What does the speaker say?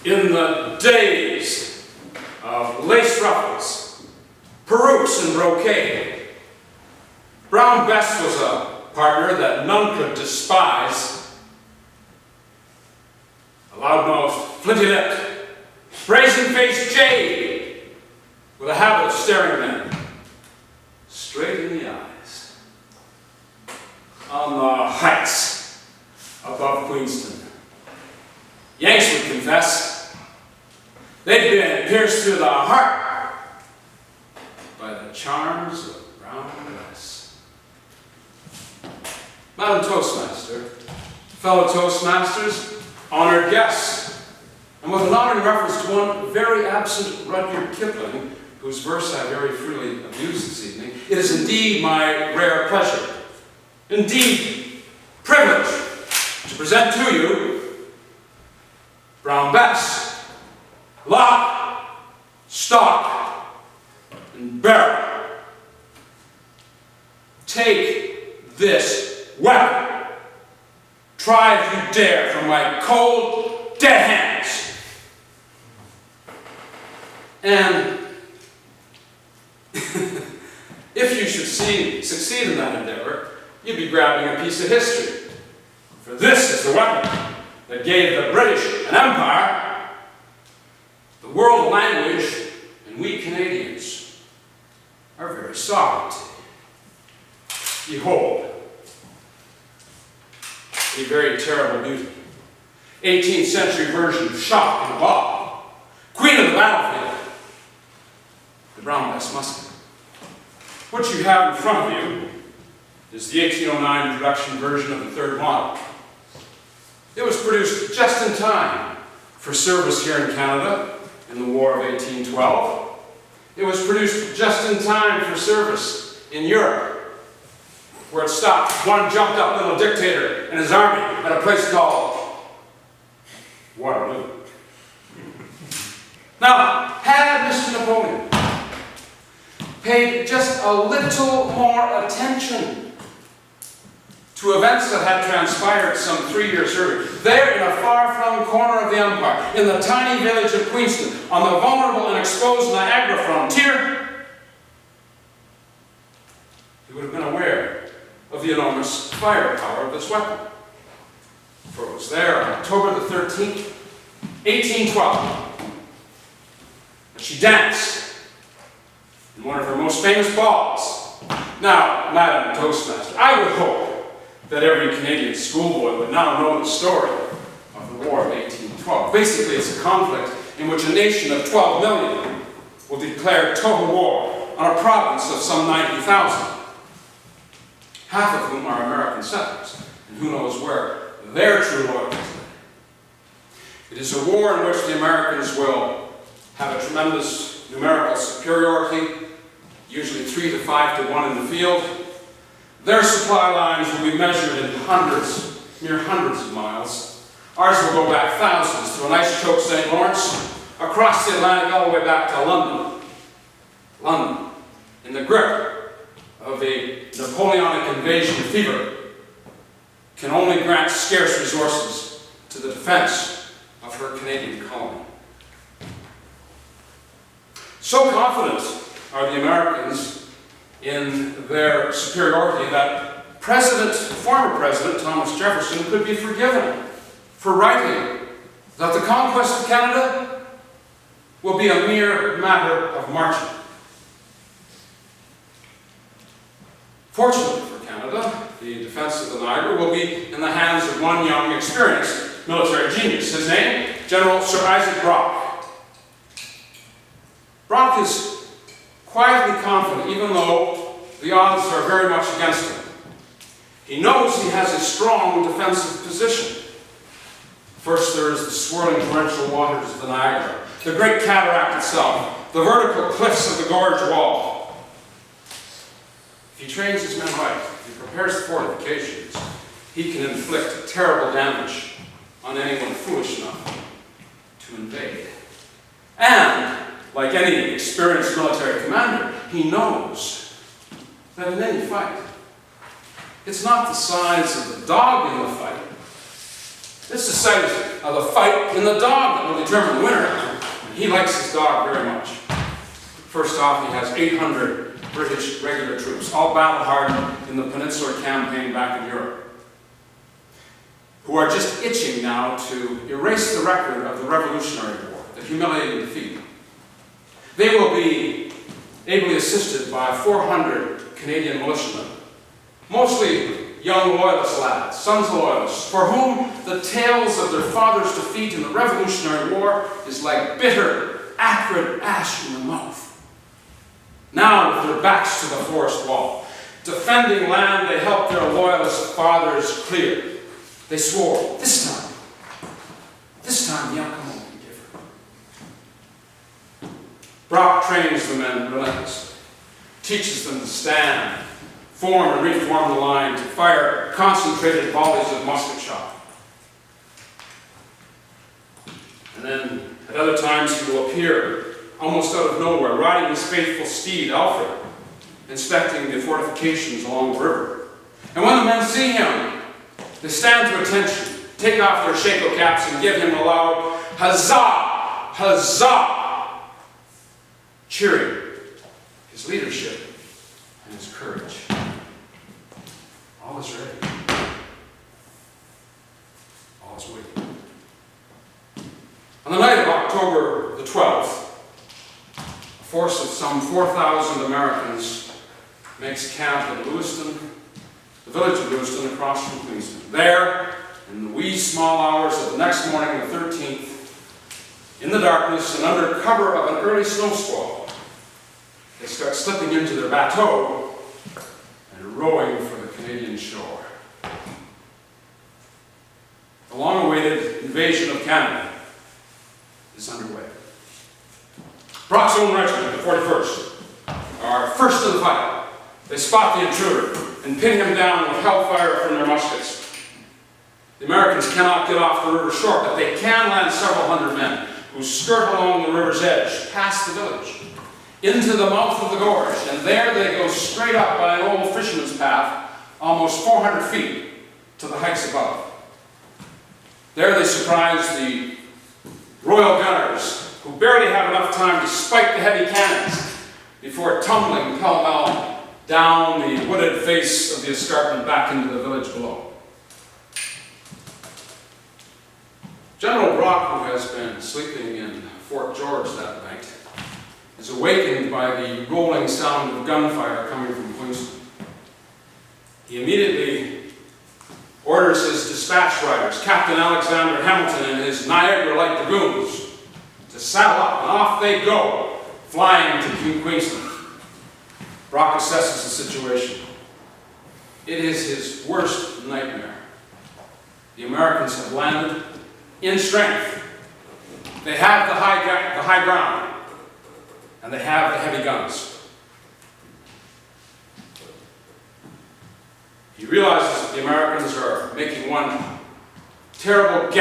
In the days of lace ruffles, perukes, and brocade, Brown Bess was a partner that none could despise. A loud-nosed, flinty-lipped, brazen-faced jade with a habit of staring men straight in the eyes. On the heights above Queenston, Yanks would confess they'd been pierced through the heart by the charms of Brown Bess. Madam Toastmaster, fellow Toastmasters, honored guests, and with an honoring reference to one very absent Rudyard Kipling, whose verse I very freely abuse this evening, it is indeed my rare pleasure, indeed privilege, to present to you Brown Bess, lock, stock, and barrel. Take this weapon. Try if you dare from my cold, dead hands. And if you should succeed in that endeavor, you'd be grabbing a piece of history. For this is the weapon that gave the British an empire, the world language, and we Canadians our very sovereignty. Behold, a very terrible beauty, 18th century version of shock and awe, queen of the battlefield, the Brown Bess musket. What you have in front of you is the 1809 production version of the third model. It was produced just in time for service here in Canada in the War of 1812. It was produced just in time for service in Europe, where it stopped one jumped up little dictator and his army at a place called Waterloo. Now, had Mr. Napoleon paid just a little more attention to events that had transpired some 3 years earlier, there in a far-flung corner of the empire, in the tiny village of Queenston, on the vulnerable and exposed Niagara frontier, he would have been aware of the enormous firepower of this weapon. For it was there on October the 13th, 1812, that she danced in one of her most famous balls. Now, Madam Toastmaster, I would hope that every Canadian schoolboy would now know the story of the War of 1812. Basically, it's a conflict in which a nation of 12 million will declare total war on a province of some 90,000, half of whom are American settlers, and who knows where their true loyalties lay. It is a war in which the Americans will have a tremendous numerical superiority, usually 3 to 5 to 1 in the field. Their supply lines will be measured in hundreds, mere hundreds of miles. Ours will go back thousands through an ice-choked St. Lawrence, across the Atlantic all the way back to London. London, in the grip of a Napoleonic invasion fever, can only grant scarce resources to the defense of her Canadian colony. So confident are the Americans in their superiority that former President Thomas Jefferson could be forgiven for writing that the conquest of Canada will be a mere matter of marching. Fortunately for Canada, the defense of the Niagara will be in the hands of one young, experienced military genius. His name, General Sir Isaac Brock. Brock is quietly confident, even though the odds are very much against him. He knows he has a strong defensive position. First, there is the swirling torrential waters of the Niagara, the great cataract itself, the vertical cliffs of the gorge wall. If he trains his men right, if he prepares the fortifications, he can inflict terrible damage on anyone foolish enough to invade. And like any experienced military commander, he knows that in any fight, it's not the size of the dog in the fight This is the site of the fight in the dog that will determine the winner. He likes his dog very much. First off, he has 800 British regular troops, all battle-hardened in the Peninsular Campaign back in Europe, who are just itching now to erase the record of the Revolutionary War, the humiliating defeat. They will be ably assisted by 400 Canadian militiamen, mostly young loyalist lads, sons of loyalists, for whom the tales of their father's defeat in the Revolutionary War is like bitter, acrid ash in the mouth. Now, with their backs to the forest wall, defending land they helped their loyalist fathers clear, they swore, this time the outcome will be different. Brock trains the men relentlessly, teaches them to stand, form and reform the line, to fire concentrated volleys of musket shot. And then, at other times, he will appear almost out of nowhere, riding his faithful steed, Alfred, inspecting the fortifications along the river. And when the men see him, they stand to attention, take off their shako caps, and give him a loud huzzah, huzzah, cheering his leadership and his courage. All is ready. All is waiting. On the night of October the 12th, a force of some 4,000 Americans makes camp at Lewiston, the village of Lewiston, across from Queenston. There, in the wee small hours of the next morning, the 13th, in the darkness and under cover of an early snow squall, they start slipping into their bateau and rowing for the Canadian shore. The long-awaited invasion of Canada is underway. Brock's own regiment, the 41st, are first in the fight. They spot the intruder and pin him down with hellfire from their muskets. The Americans cannot get off the river shore, but they can land several hundred men who skirt along the river's edge, past the village, into the mouth of the gorge, and there they go straight up by an old fisherman's path, almost 400 feet to the heights above. There they surprise the Royal Gunners, who barely have enough time to spike the heavy cannons before tumbling pell-mell down the wooded face of the escarpment back into the village below. General Brock, who has been sleeping in Fort George that night, is awakened by the rolling sound of gunfire coming from Queenston. He immediately orders his dispatch riders, Captain Alexander Hamilton and his Niagara Light Dragoons, to saddle up, and off they go, flying to Queenston. Brock assesses the situation. It is his worst nightmare. The Americans have landed in strength. They have the high ground, and they have the heavy guns. He realizes that the Americans are making one terrible